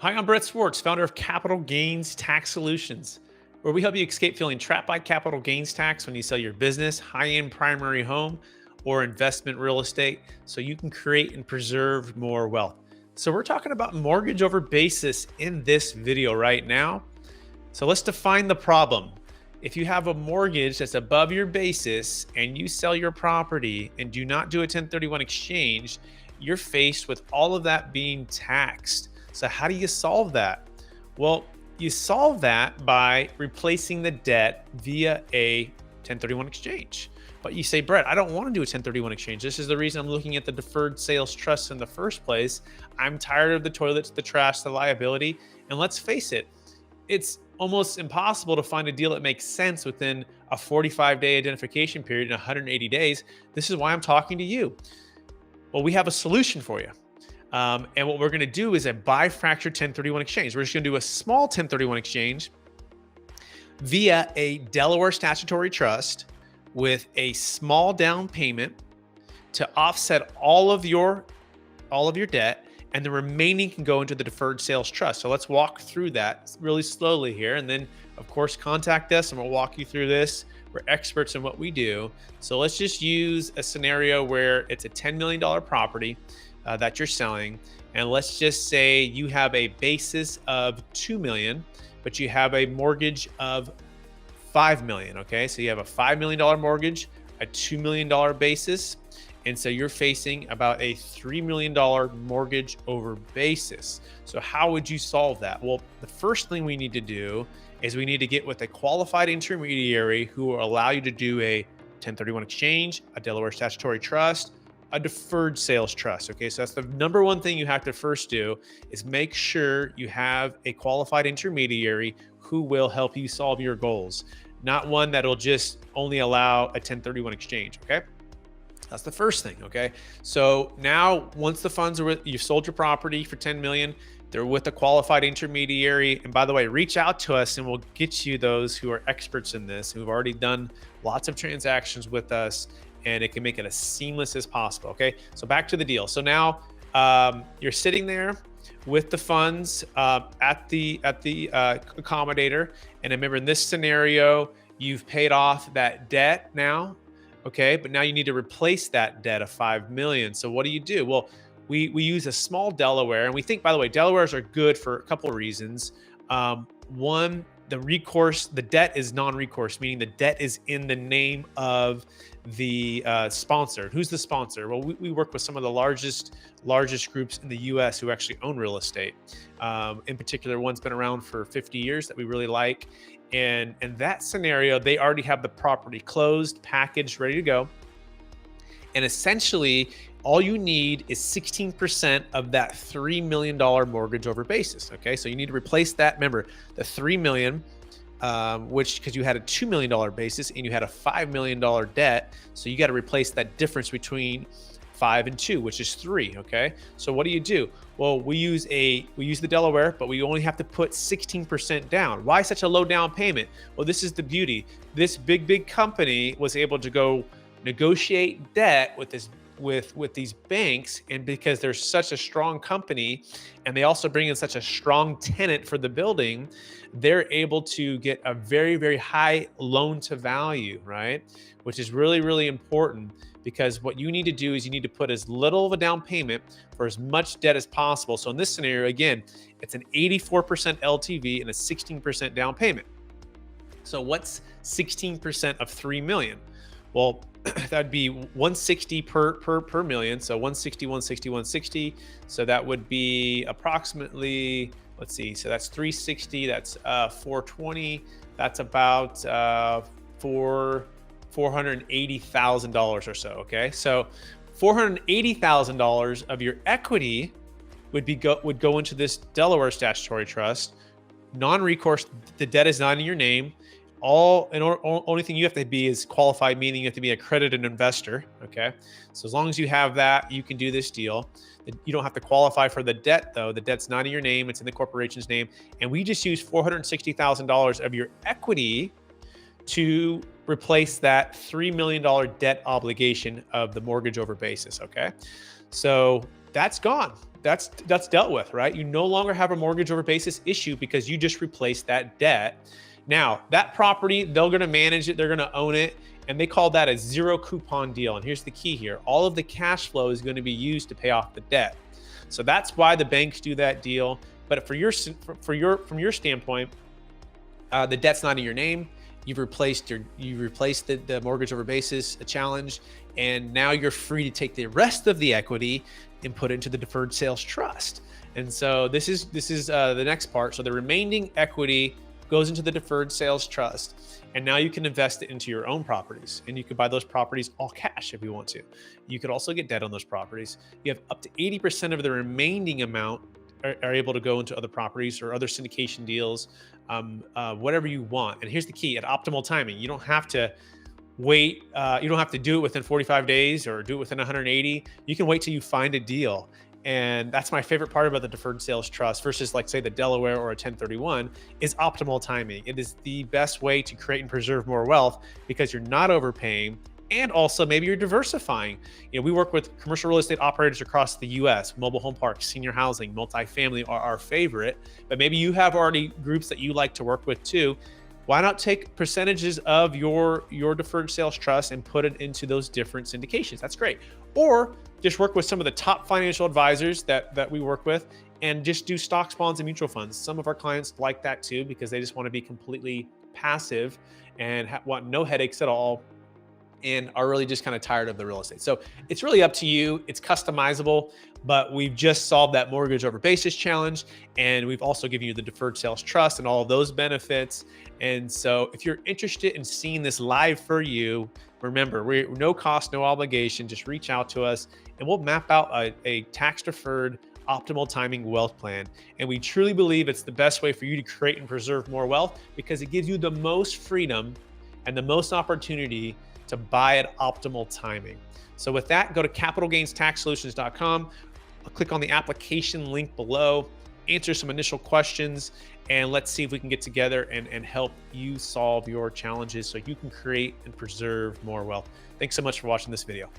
Hi, I'm Brett Swartz, founder of Capital Gains Tax Solutions, where we help you escape feeling trapped by capital gains tax when you sell your business, high-end primary home, or investment real estate so you can create and preserve more wealth. So we're talking about mortgage over basis in this video right now. So let's define the problem. If you have a mortgage that's above your basis and you sell your property and do not do a 1031 exchange, you're faced with all of that being taxed. So how do you solve that? Well, you solve that by replacing the debt via a 1031 exchange. But you say, Brett, I don't want to do a 1031 exchange. This is the reason I'm looking at the deferred sales trust in the first place. I'm tired of the toilets, the trash, the liability. And let's face it, it's almost impossible to find a deal that makes sense within a 45-day identification period in 180 days. This is why I'm talking to you. Well, we have a solution for you. And what we're going to do is a bifractured 1031 exchange. We're just going to do a small 1031 exchange via a Delaware statutory trust with a small down payment to offset all of your debt, and the remaining can go into the deferred sales trust. So let's walk through that really slowly here. And then, of course, contact us and we'll walk you through this. We're experts in what we do. So let's just use a scenario where it's a $10 million property that you're selling. And let's just say you have a basis of 2 million, but you have a mortgage of 5 million. Okay. So you have a $5 million mortgage, a $2 million basis. And so you're facing about a $3 million mortgage over basis. So how would you solve that? Well, the first thing we need to do is we need to get with a qualified intermediary who will allow you to do a 1031 exchange, a Delaware statutory trust, a deferred sales trust. Okay, so that's the number one thing you have to first do is make sure you have a qualified intermediary who will help you solve your goals, not one that'll just only allow a 1031 exchange. Okay. That's the first thing. Okay. So now once the funds are with, you've sold your property for 10 million, they're with a qualified intermediary. And by the way, reach out to us and we'll get you those who are experts in this, who've already done lots of transactions with us, and it can make it as seamless as possible. Okay. So back to the deal. So now you're sitting there with the funds at the accommodator. And remember, in this scenario, you've paid off that debt now. Okay, but now you need to replace that debt of 5 million. So what do? Well, we use a small Delaware, and we think, by the way, Delawares are good for a couple of reasons. One, the debt is non-recourse, meaning the debt is in the name of the sponsor. Who's the sponsor? Well, we work with some of the largest groups in the U.S. who actually own real estate. In particular, one's been around for 50 years that we really like. And in that scenario, they already have the property closed, packaged, ready to go. And essentially, all you need is 16% of that $3 million mortgage over basis. Okay, so you need to replace that. Remember, the $3 million, because you had a $2 million basis and you had a $5 million debt. So you got to replace that difference between 5 and 2, which is 3. Okay, so what do? Well, we use the Delaware, but we only have to put 16% down. Why such a low down payment? Well, this is the beauty. This big company was able to go negotiate debt with these banks, and because they're such a strong company and they also bring in such a strong tenant for the building, they're able to get a very high loan to value, right? Which is really important, because what you need to do is you need to put as little of a down payment for as much debt as possible. So in this scenario, again, it's an 84% LTV and a 16% down payment. So what's 16% of 3 million? Well, that'd be 160 per million. So 160, 160, 160. So that would be approximately, let's see. So that's 360. That's 420. That's about $480,000 or so. Okay. So $480,000 of your equity would go into this Delaware statutory trust. Non-recourse, the debt is not in your name. Only thing you have to be is qualified, meaning you have to be an accredited investor. Okay. So as long as you have that, you can do this deal. You don't have to qualify for the debt though. The debt's not in your name. It's in the corporation's name. And we just use $460,000 of your equity to replace that $3 million debt obligation of the mortgage over basis. Okay. So that's gone. that's dealt with, right? You no longer have a mortgage over basis issue because you just replaced that debt. Now, that property, they're going to manage it, they're going to own it, and they call that a zero coupon deal. And here's the key here. All of the cash flow is going to be used to pay off the debt. So that's why the banks do that deal. But from your standpoint, the debt's not in your name. You replaced the mortgage over basis challenge, and now you're free to take the rest of the equity and put it into the deferred sales trust. And so this is the next part. So the remaining equity goes into the deferred sales trust, and now you can invest it into your own properties, and you can buy those properties all cash if you want to. You could also get debt on those properties. You have up to 80% of the remaining amount are able to go into other properties or other syndication deals, whatever you want. And here's the key: at optimal timing. You don't have to wait. You don't have to do it within 45 days or do it within 180. You can wait till you find a deal. And that's my favorite part about the deferred sales trust versus, like, say, the Delaware or a 1031, is optimal timing. It is the best way to create and preserve more wealth because you're not overpaying. And also maybe you're diversifying. We work with commercial real estate operators across the US, mobile home parks, senior housing, multifamily are our favorite, but maybe you have already groups that you like to work with too. Why not take percentages of your deferred sales trust and put it into those different syndications? That's great. Or just work with some of the top financial advisors that we work with and just do stocks, bonds, and mutual funds. Some of our clients like that too because they just want to be completely passive and want no headaches at all, and are really just kind of tired of the real estate. So it's really up to you. It's customizable, but we've just solved that mortgage over basis challenge. And we've also given you the deferred sales trust and all of those benefits. And so if you're interested in seeing this live for you, remember, we're no cost, no obligation. Just reach out to us and we'll map out a tax deferred optimal timing wealth plan. And we truly believe it's the best way for you to create and preserve more wealth because it gives you the most freedom and the most opportunity to buy at optimal timing. So with that, go to capitalgainstaxsolutions.com, click on the application link below, answer some initial questions, and let's see if we can get together and help you solve your challenges so you can create and preserve more wealth. Thanks so much for watching this video.